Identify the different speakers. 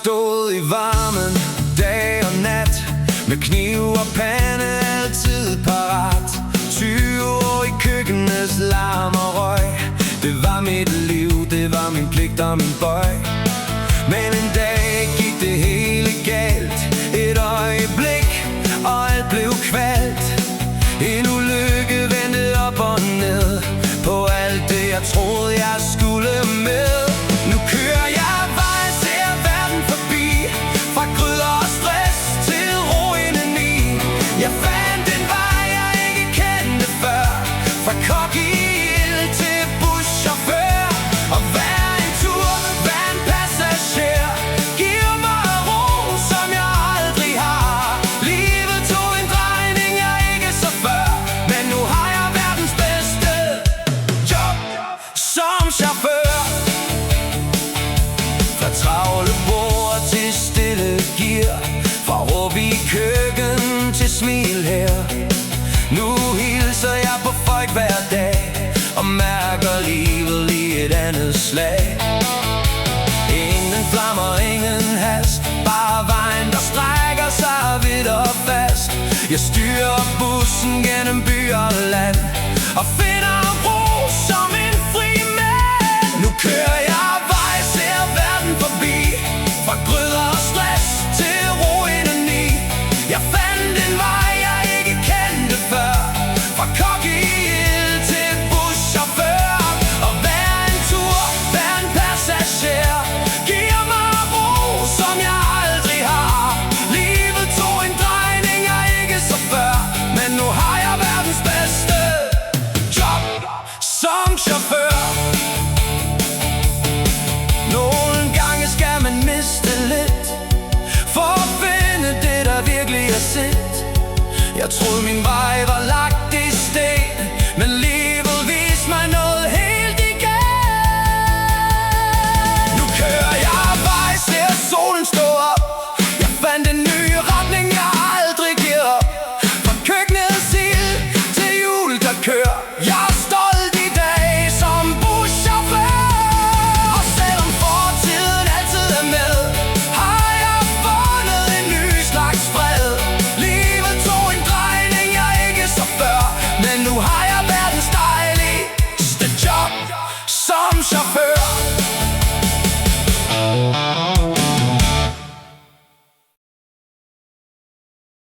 Speaker 1: stået i varmen dag og nat, med kniv og pande altid parat. 20 år i køkkenets larm og røg. Det var mit liv, det var min pligt og min bøj. Men en dag gik det hele galt. Et øjeblik, og alt blev kvalt. En ulykke vendte op og ned på alt det jeg troede jeg skulle med. Nu kører jeg vejen, ser verden forbi, fra gryder og stress til ro indeni. Jeg fandt en vej jeg ikke kendte før, fra kok i ild til buschauffør. Og hver en tur, hver en passager giver mig ro, som jeg aldrig har. Livet tog en drejning jeg ikke så før, men nu har jeg verdens bedste job som chauffør. Fra travle bord til stille gear, fra råb i køkken til smil her. Nu hilser jeg på folk hver dag, og mærker livet i et andet slag. Ingen flammer, ingen hast, bare vejen der strækker sig vidt og fast. Jeg styrer bussen gennem by og land, og finder ro som en fri mand. Nu kører jeg vej, ser verden forbi, fra gryder og stress til ro indeni. Jeg fandt en vej jeg ikke kendte før, fra kok i ild til buschauffør. Og hver en tur, hver en passager giver mig ro, som jeg aldrig har. Livet tog en drejning jeg ikke så før, men nu har jeg verdens bedste job som chauffør. Nogle gange skal man miste lidt, for at finde det der virkelig er sandt. Jeg troede min vej var lagt i sten, men livet viste mig noget helt igen. Nu kører jeg vej, ser solen stå op. Jeg fandt en ny retning jeg aldrig giver op, fra køkkenets ild til hjul der kører. Jeg er stolt i dag som buschauffør, og selvom fortiden altid er med, har jeg fundet en ny slags fred. Livet tog en drejning jeg ikke så før, men nu har jeg verdens dejligste job som chauffør.